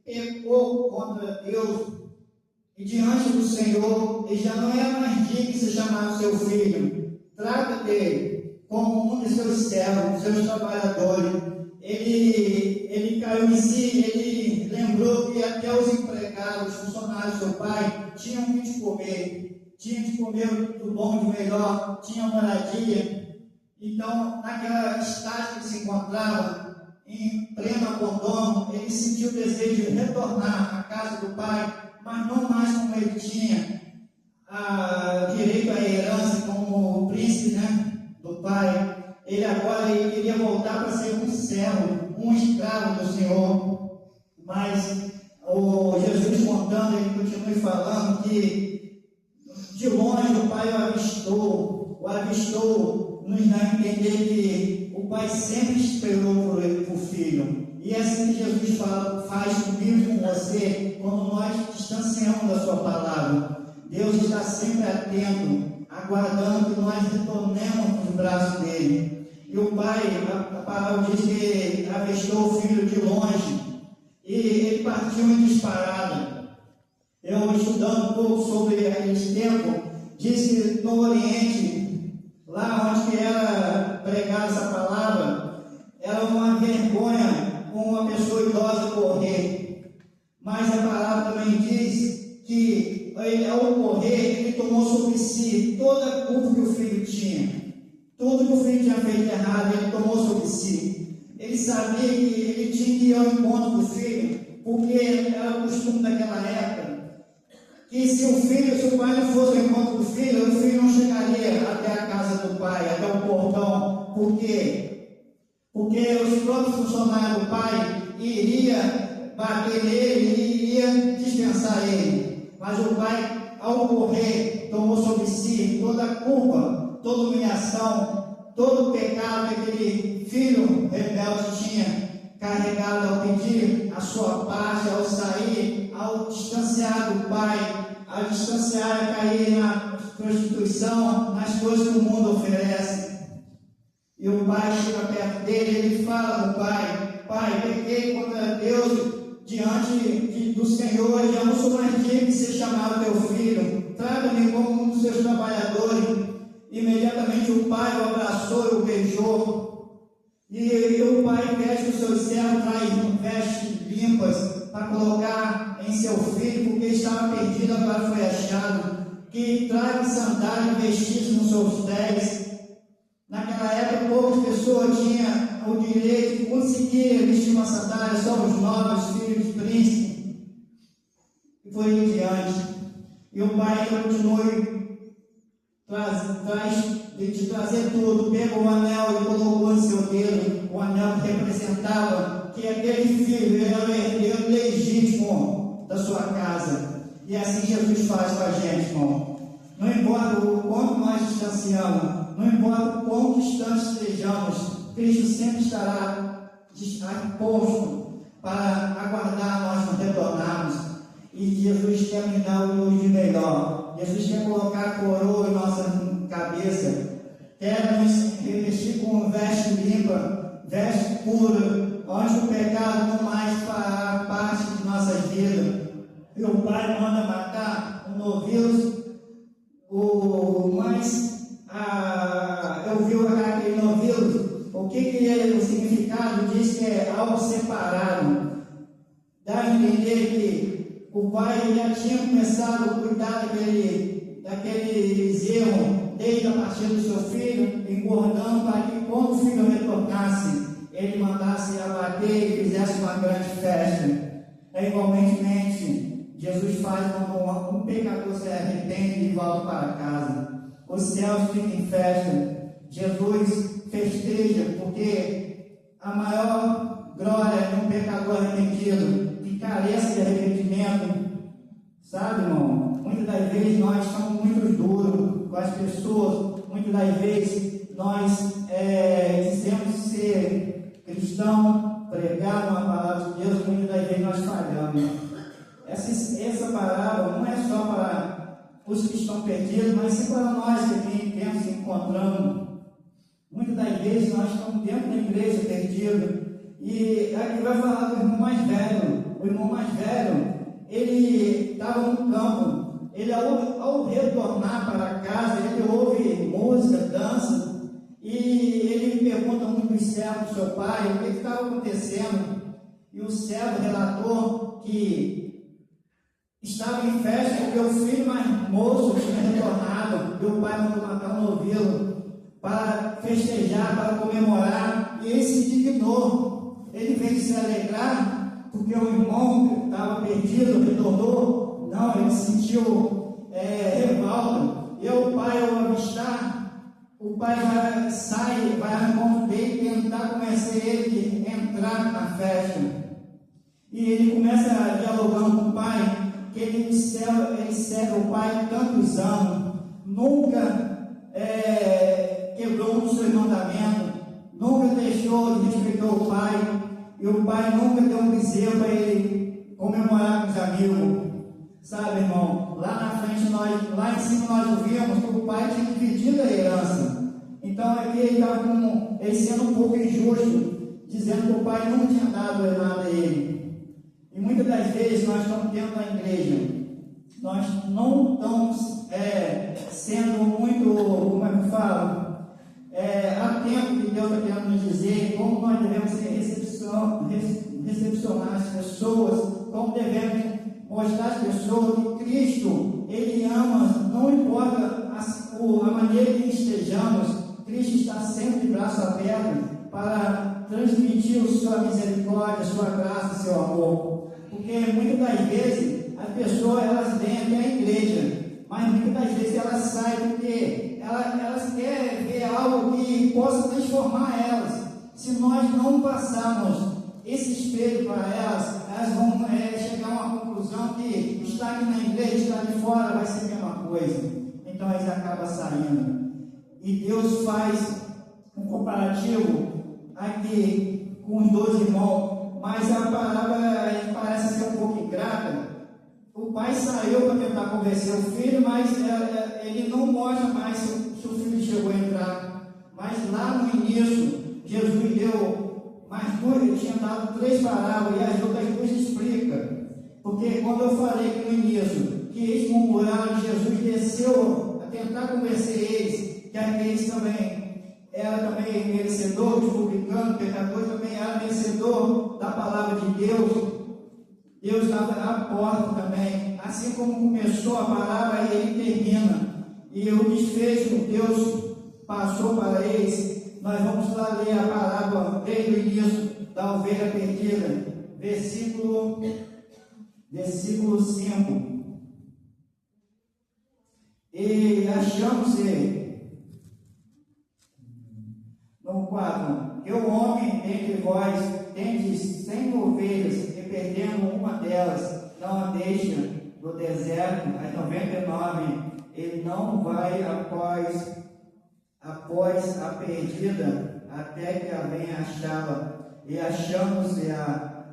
pecou contra Deus, e diante do Senhor, ele já não é mais digno de ser chamado seu filho. Trata dele como um de seus servos, seus trabalhadores. Ele caiu em si, ele lembrou que até os empregados, os funcionários do seu pai, tinham que comer do bom e do melhor, tinham moradia. Então, naquela estágio que se encontrava, em pleno abandono, ele sentiu o desejo de retornar à casa do pai, mas não mais como ele tinha direito à herança como o príncipe, do pai. Ele agora queria voltar para ser um servo, um escravo do Senhor. Mas o Jesus contando, ele continua falando que de longe o pai o avistou, nos dá a entender que o pai sempre esperou por o filho. E é assim que Jesus faz comigo e com você, quando nós distanciamos da sua palavra. Deus está sempre atento, aguardando que nós retornemos nos braços dele. E o pai, a palavra diz que avistou o filho de longe, e ele partiu em disparada. Eu, estudando um pouco sobre aqueles tempos, diz que no Oriente, lá onde era pregada essa palavra, era uma vergonha uma pessoa idosa correr. Mas a palavra também diz que ao correr, ele tomou sobre si toda a culpa que o filho tinha. Tudo que o filho tinha feito errado, ele tomou sobre si. Ele sabia que ele tinha que ir ao encontro do filho, porque era o costume daquela época, que se o pai não fosse ao encontro do filho não chegaria até a casa do pai, até o portão. Por quê? Porque os próprios funcionários do pai iriam bater nele e iriam dispensar ele. Mas o pai, ao correr, tomou sobre si toda a culpa, toda a humilhação, todo o pecado que aquele filho rebelde tinha carregado ao pedir a sua parte, ao sair, ao distanciar do pai, ao distanciar, a cair na prostituição, nas coisas que o mundo oferece. E o pai chega perto dele, ele fala do pai: pai, pequei contra Deus diante do Senhor, eu já não sou mais digno de ser chamado teu filho, traga-me como um dos seus trabalhadores. Imediatamente o pai o abraçou e o beijou. E o pai veste os seus servos, traz vestes limpas para colocar em seu filho, porque estava perdido, agora foi achado. Que traga sandália e vestígios nos seus pés. Naquela época, poucas pessoas tinham o direito de conseguir vestir uma sandália, só os nobres, filhos de príncipe. E foi em diante. E o pai continua de trazer tudo, pegou o anel e colocou em seu dedo, o anel que representava que aquele filho era o herdeiro legítimo da sua casa. E assim Jesus faz com a gente, irmão. Não importa o quanto nós distanciamos, não importa o quão distantes estejamos, Cristo sempre estará disposto para aguardar nós nos retornarmos. E Jesus quer nos dar o de melhor. Jesus quer colocar a coroa em nossa cabeça, quer nos revestir com veste limpa, veste pura, onde o pecado não mais fará parte de nossas vidas. E o Pai manda matar um novilho, eu vi aquele novilho, o que é o significado? Diz que é algo separado. Dá a entender que o pai já tinha começado a cuidar daqueles erros desde a partida do seu filho, engordando para que quando o filho retornasse, ele mandasse abater e fizesse uma grande festa. Igualmente, Jesus faz quando um pecador se arrepende e volta para casa. Os céus ficam em festa. Jesus festeja, porque a maior glória de um pecador arrependido que carece de arrependimento, sabe, irmão? Muitas das vezes nós estamos muito duros com as pessoas, muitas das vezes nós dizemos ser cristão, pregar uma palavra de Deus, muitas das vezes nós falhamos. Essa palavra não é só para os que estão perdidos, mas sim para nós que aqui dentro se encontramos. Muitas das vezes nós estamos dentro da igreja perdidos. E aqui vai falar do irmão mais velho. O irmão mais velho, ele estava no campo, ele ao retornar para casa, ele ouve música, dança, e ele pergunta a um dos servos do seu pai o que estava acontecendo, e o servo relatou que estava em festa porque o filho mais moço tinha retornado, e o pai mandou matar um novilho para festejar, para comemorar, e ele se indignou. Ele veio se alegrar porque o irmão que estava perdido retornou. Não, ele sentiu revolta. E o pai, ao avistar, o pai vai ao encontro dele e tentar convencer ele de entrar na festa. E ele começa dialogando com o pai, que ele serve o pai há tantos anos, nunca quebrou um dos seus mandamentos, nunca deixou de respeitar o pai, e o pai nunca deu um bezerro para ele comemorar com os amigos. Sabe, irmão, lá na frente, lá em cima nós ouvimos que o pai tinha dividido a herança. Então aqui ele estava sendo um pouco injusto, dizendo que o pai nunca tinha dado nada a ele. E muitas das vezes nós estamos dentro da igreja, nós não estamos sendo muito, como é que eu falo, atento que Deus está querendo nos dizer, como nós devemos recepcionar as pessoas, como devemos mostrar às pessoas que Cristo, Ele ama, não importa a maneira que estejamos, Cristo está sempre de braço aberto para transmitir a sua misericórdia, a sua graça, seu amor. Porque muitas das vezes as pessoas elas vêm até a igreja, mas muitas das vezes elas saem porque elas querem ver algo que possa transformar elas. Se nós não passarmos esse espelho para elas vão chegar a uma conclusão que estar aqui na igreja, estar de fora vai ser a mesma coisa. Então eles acabam saindo. E Deus faz um comparativo aqui com os 12 irmãos, mas a palavra parece ser um pouco ingrata. O pai saiu para tentar convencer o filho, mas ele não mostra mais se o filho chegou a entrar. Mas lá no início, Jesus deu mais duas, ele tinha dado 3 parábolas, e as outras 2 explica. Porque quando eu falei que no início, que eles murmuraram, Jesus desceu a tentar convencer eles, que aqueles também era também merecedor, os publicanos, pecadores também era merecedor da palavra de Deus. Deus estava à porta também, assim como começou a palavra, ele termina, e o desfecho Deus passou para eles. Nós vamos lá ler a parábola desde o início da ovelha perdida, versículo 5. E achamos-se no 4, que o homem dentre vós tendes 100 ovelhas, e perdendo uma delas, não a deixa no deserto, as 99, ele não vai após a perdida, até que a venha achá-la, e achando-se a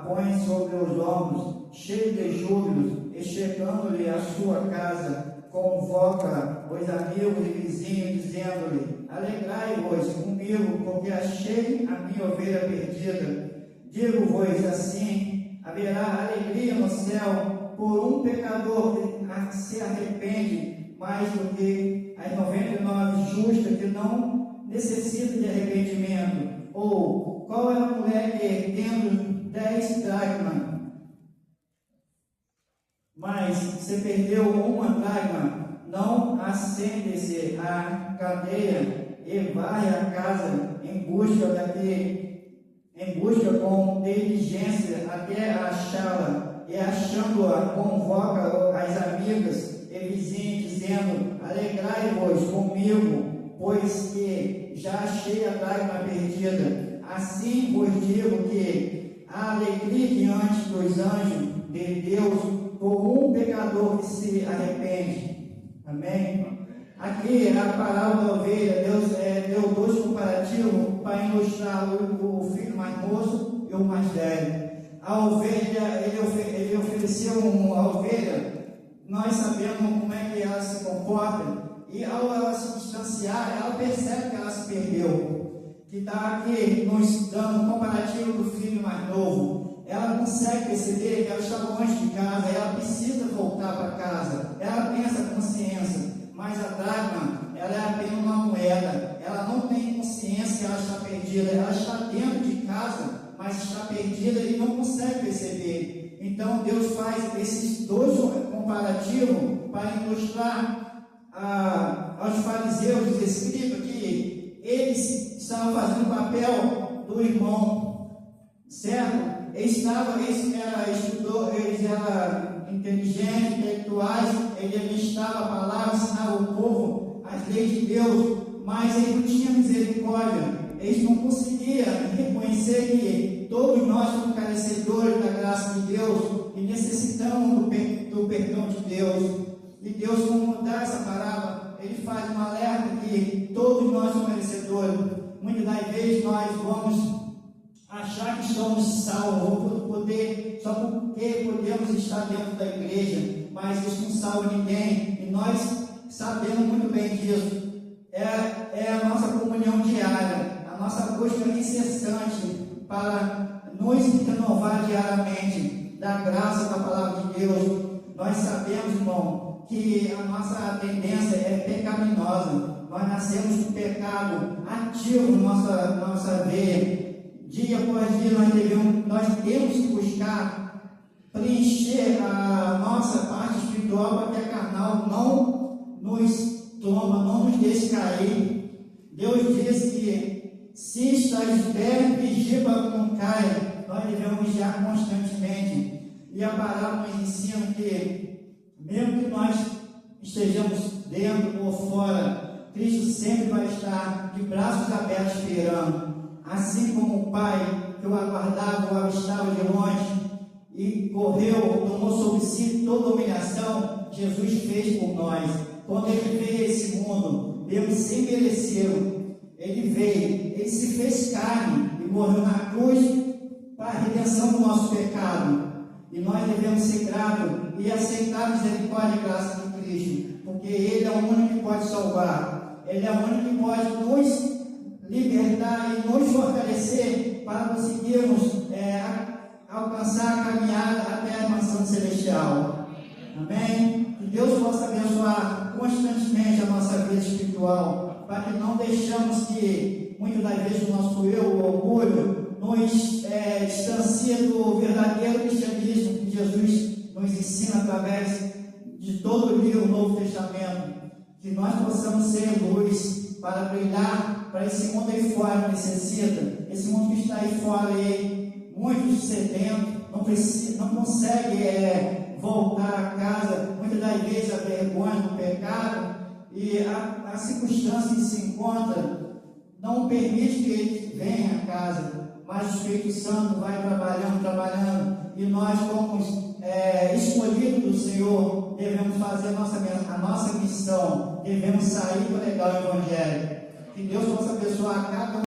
põe sobre os ombros, cheio de júbilos, e chegando-lhe à sua casa, convoca os amigos e vizinhos, dizendo-lhe: alegrai-vos comigo, porque achei a minha ovelha perdida. Digo-vos assim: haverá alegria no céu por um pecador que se arrepende, mais do que as 99 justas que não necessitam de arrependimento. Ou qual é a mulher que, tendo 10 dracmas, mas se perdeu uma dracma, não acende-se a candeia e vai à casa em busca com diligência até achá-la, e achando-a convoca as amigas e vizinhos, dizendo: alegrai-vos comigo, pois que já achei a dracma perdida. Assim vos digo que a alegria diante dos anjos de Deus por um pecador que se arrepende. Amém? Aqui a parábola da ovelha, Deus deu 2 comparativos para ilustrar o filho mais moço e o mais velho. A ovelha, ele ofereceu a ovelha, nós sabemos como é que ela se comporta, e ao ela se distanciar, ela percebe que ela se perdeu. Que está aqui nos dando um comparativo do filho mais novo. Ela consegue consegue perceber que ela está longe de casa, ela precisa voltar para casa, ela tem essa consciência, mas a dracma, ela é apenas uma moeda, ela não tem consciência que ela está perdida, ela está dentro de casa, mas está perdida e não consegue perceber. Então Deus faz esses dois comparativos para ilustrar aos fariseus, os escribas, que eles estavam fazendo o papel do irmão, certo? Eles eram inteligentes, intelectuais, eles alistavam a palavra, ensinavam o povo as leis de Deus, mas eles não tinham misericórdia, eles não conseguiam reconhecer que todos nós somos carecedores da graça de Deus e necessitamos do perdão de Deus. E Deus, como dá essa parábola, Ele faz um alerta que todos nós somos merecedores. Muitas das vezes nós vamos achar que somos salvos só porque podemos estar dentro da igreja, mas isso não salva ninguém, e nós sabemos muito bem disso. É a nossa comunhão diária, a nossa busca incessante para nos renovar diariamente da graça da palavra de Deus. Nós sabemos, irmão, que a nossa tendência é pecaminosa. Nós nascemos com pecado ativo na nossa veia. Dia após dia nós temos que buscar preencher a nossa parte espiritual para que a carnal não nos toma, não nos deixe cair. Deus diz que se estás perto, vigia para que não caia. Nós devemos vigiar constantemente. E a palavra nos ensina que, mesmo que nós estejamos dentro ou fora, Cristo sempre vai estar de braços abertos esperando. Assim como o Pai que o aguardava, o avistava de longe e correu, tomou sobre si toda a humilhação, Jesus fez por nós. Quando Ele veio a esse mundo, Deus sem merecê-lo, Ele veio, Ele se fez carne e morreu na cruz para a redenção do nosso pecado. E nós devemos ser gratos e aceitar a misericórdia e graça de Cristo, porque Ele é o único que pode salvar, Ele é o único que pode nos libertar e nos fortalecer para conseguirmos alcançar a caminhada até a mansão celestial. Amém? Que Deus possa abençoar constantemente a nossa vida espiritual, para que não deixamos que, muitas das vezes, o nosso eu, o orgulho, nos distancie do verdadeiro cristianismo que Jesus nos ensina através de todo o livro do Novo Testamento. Que nós possamos ser luz para brilhar para esse mundo aí fora que necessita, esse mundo que está aí fora, aí, muitos sedentos, não consegue voltar a casa, muitas das vezes a vergonha do pecado e a circunstância que se encontra não permite que ele venha a casa, mas o Espírito Santo vai trabalhando, e nós, como escolhidos do Senhor, devemos fazer a nossa missão, devemos sair para pregar o Evangelho. Que Deus possa abençoar cada um.